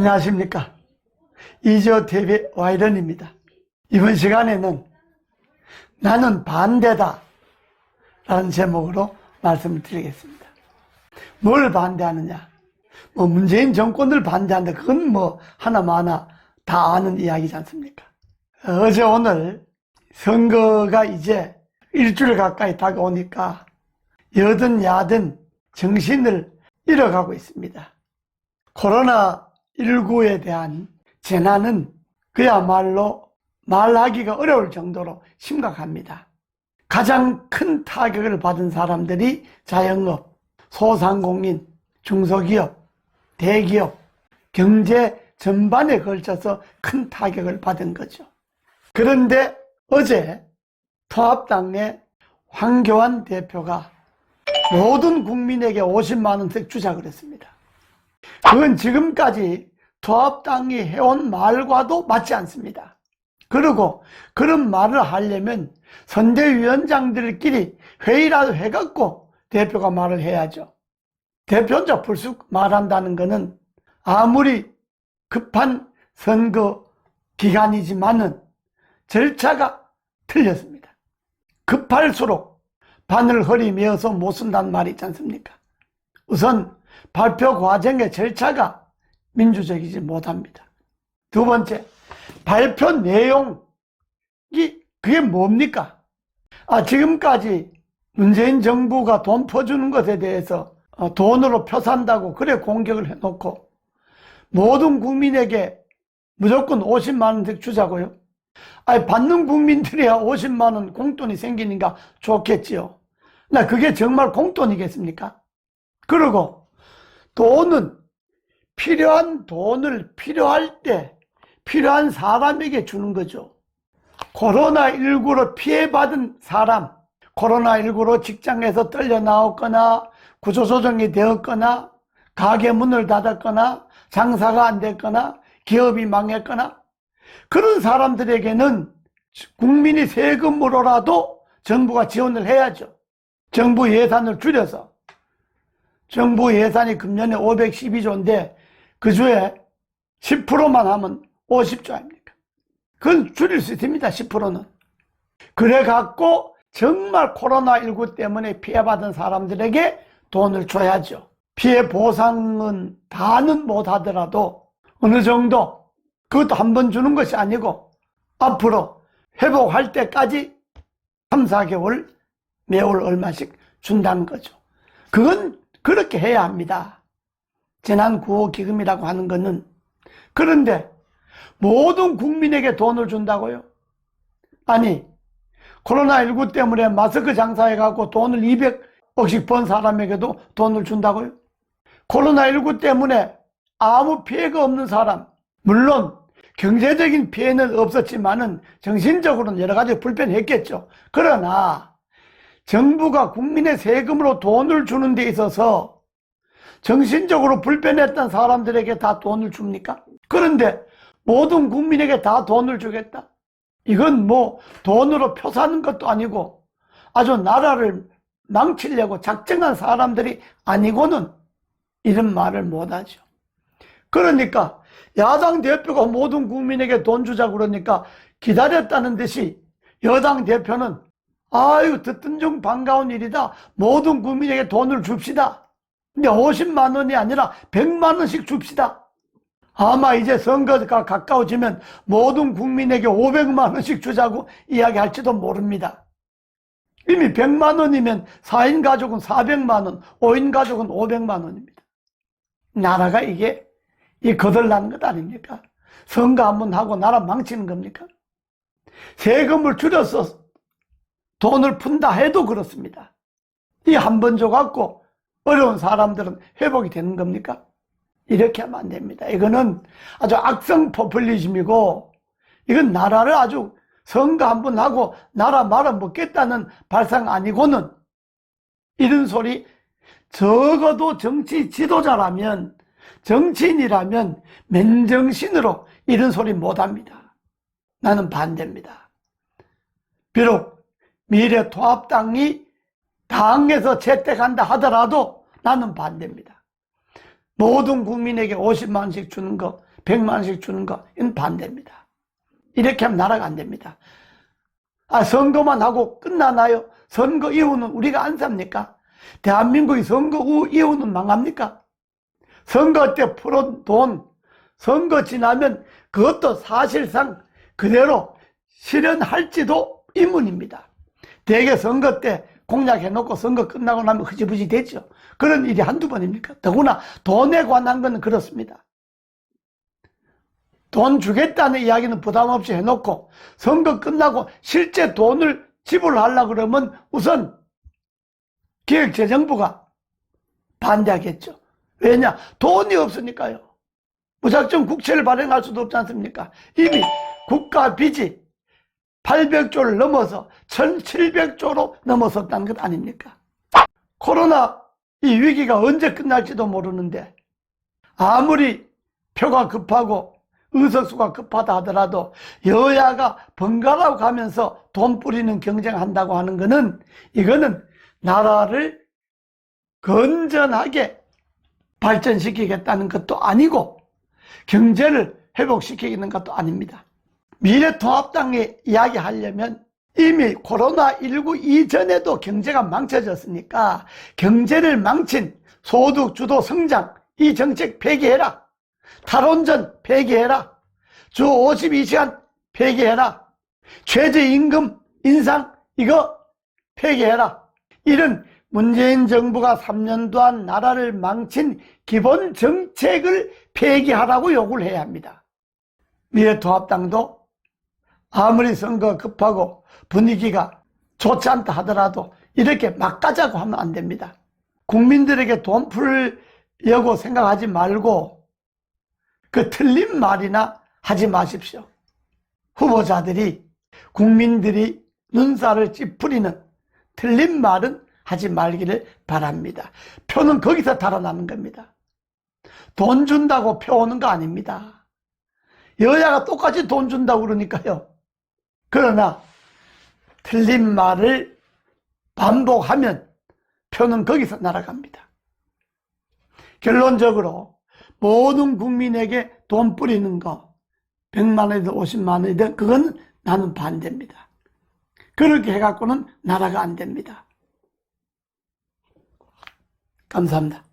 안녕하십니까. 이지호TV 와이런입니다. 이번 시간에는 나는 반대다 라는 제목으로 말씀을 드리겠습니다. 뭘 반대하느냐? 문재인 정권을 반대한다. 그건 하나마나 다 아는 이야기지 않습니까? 어제 오늘 선거가 이제 일주일 가까이 다가오니까 여든 야든 정신을 잃어가고 있습니다. 코로나19에 대한 재난은 그야말로 말하기가 어려울 정도로 심각합니다. 가장 큰 타격을 받은 사람들이 자영업, 소상공인, 중소기업, 대기업, 경제 전반에 걸쳐서 큰 타격을 받은 거죠. 그런데 어제 통합당의 황교안 대표가 모든 국민에게 50만 원씩 주자 그랬습니다. 그건 지금까지 통합당이 해온 말과도 맞지 않습니다. 그리고 그런 말을 하려면 선대위원장들끼리 회의라도 해갖고 대표가 말을 해야죠. 대표 혼자 불쑥 말한다는 것은 아무리 급한 선거 기간이지만은 절차가 틀렸습니다. 급할수록 바늘 허리 메어서 못 쓴다는 말이 있지 않습니까? 우선 발표 과정의 절차가 민주적이지 못합니다. 두 번째, 발표 내용이 그게 뭡니까? 지금까지 문재인 정부가 돈 퍼주는 것에 대해서 돈으로 표 산다고 그래 공격을 해놓고 모든 국민에게 무조건 50만 원씩 주자고요? 받는 국민들이야 50만 원 공돈이 생기니까 좋겠지요. 그게 정말 공돈이겠습니까? 그리고 돈은 필요한 돈을 필요할 때 필요한 사람에게 주는 거죠. 코로나19로 피해받은 사람, 코로나19로 직장에서 떨려 나왔거나 구조조정이 되었거나 가게 문을 닫았거나 장사가 안 됐거나 기업이 망했거나 그런 사람들에게는 국민이 세금으로라도 정부가 지원을 해야죠. 정부 예산을 줄여서. 정부 예산이 금년에 512조인데 그 주에 10%만 하면 50조 아닙니까? 그건 줄일 수 있습니다. 10%는. 그래갖고 정말 코로나19 때문에 피해받은 사람들에게 돈을 줘야죠. 피해 보상은 다는 못하더라도 어느 정도, 그것도 한 번 주는 것이 아니고 앞으로 회복할 때까지 3, 4개월 매월 얼마씩 준다는 거죠. 그건 그렇게 해야 합니다. 재난구호기금이라고 하는 것은. 그런데 모든 국민에게 돈을 준다고요? 아니, 코로나19 때문에 마스크 장사해갖고 돈을 200억씩 번 사람에게도 돈을 준다고요? 코로나19 때문에 아무 피해가 없는 사람, 물론 경제적인 피해는 없었지만은 정신적으로는 여러 가지 불편했겠죠. 그러나 정부가 국민의 세금으로 돈을 주는 데 있어서 정신적으로 불편했던 사람들에게 다 돈을 줍니까? 그런데 모든 국민에게 다 돈을 주겠다? 이건 돈으로 표 사는 것도 아니고 아주 나라를 망치려고 작정한 사람들이 아니고는 이런 말을 못하죠. 그러니까 야당 대표가 모든 국민에게 돈 주자고 그러니까 기다렸다는 듯이 여당 대표는 아유 듣던 중 반가운 일이다. 모든 국민에게 돈을 줍시다. 근데 50만 원이 아니라 100만 원씩 줍시다. 아마 이제 선거가 가까워지면 모든 국민에게 500만 원씩 주자고 이야기할지도 모릅니다. 이미 100만 원이면 4인 가족은 400만 원, 5인 가족은 500만 원입니다. 나라가 이게 거덜나는 것 아닙니까? 선거 한번 하고 나라 망치는 겁니까? 세금을 줄여서 돈을 푼다 해도 그렇습니다. 이 한 번 줘갖고 어려운 사람들은 회복이 되는 겁니까? 이렇게 하면 안 됩니다. 이거는 아주 악성 포퓰리즘이고 이건 나라를 아주 선거 한 번 하고 나라 말아먹겠다는 발상 아니고는 이런 소리 적어도 정치 지도자라면 정치인이라면 맨정신으로 이런 소리 못합니다. 나는 반대입니다. 비록 미래통합당이 당에서 채택한다 하더라도 나는 반대입니다. 모든 국민에게 50만 원씩 주는 거 100만 원씩 주는 거, 이건 반대입니다. 이렇게 하면 나라가 안 됩니다. 선거만 하고 끝나나요? 선거 이후는 우리가 안 삽니까? 대한민국이 선거 이후는 망합니까? 선거 때 풀은 돈, 선거 지나면 그것도 사실상 그대로 실현할지도 의문입니다. 대개 선거 때 공약해놓고 선거 끝나고 나면 흐지부지 되죠. 그런 일이 한두 번입니까? 더구나 돈에 관한 건 그렇습니다. 돈 주겠다는 이야기는 부담 없이 해놓고 선거 끝나고 실제 돈을 지불하려고 그러면 우선 기획재정부가 반대하겠죠. 왜냐? 돈이 없으니까요. 무작정 국채를 발행할 수도 없지 않습니까? 이미 국가 빚이 800조를 넘어서 1700조로 넘어섰다는 것 아닙니까? 코로나 이 위기가 언제 끝날지도 모르는데 아무리 표가 급하고 의석수가 급하다 하더라도 여야가 번갈아 가면서 돈 뿌리는 경쟁한다고 하는 것은 이거는 나라를 건전하게 발전시키겠다는 것도 아니고 경제를 회복시키는 것도 아닙니다. 미래통합당에 이야기하려면 이미 코로나19 이전에도 경제가 망쳐졌으니까 경제를 망친 소득주도 성장 이 정책 폐기해라. 탈원전 폐기해라. 주 52시간 폐기해라. 최저임금 인상 이거 폐기해라. 이런 문재인 정부가 3년 동안 나라를 망친 기본 정책을 폐기하라고 요구를 해야 합니다. 미래통합당도 아무리 선거 급하고 분위기가 좋지 않다 하더라도 이렇게 막 가자고 하면 안 됩니다. 국민들에게 돈 풀려고 생각하지 말고 그 틀린 말이나 하지 마십시오. 후보자들이 국민들이 눈살을 찌푸리는 틀린 말은 하지 말기를 바랍니다. 표는 거기서 달아나는 겁니다. 돈 준다고 표 오는 거 아닙니다. 여야가 똑같이 돈 준다고 그러니까요. 그러나 틀린 말을 반복하면 표는 거기서 날아갑니다. 결론적으로 모든 국민에게 돈 뿌리는 거 100만 원이든 50만 원이든 그건 나는 반대입니다. 그렇게 해갖고는 나라가 안 됩니다. 감사합니다.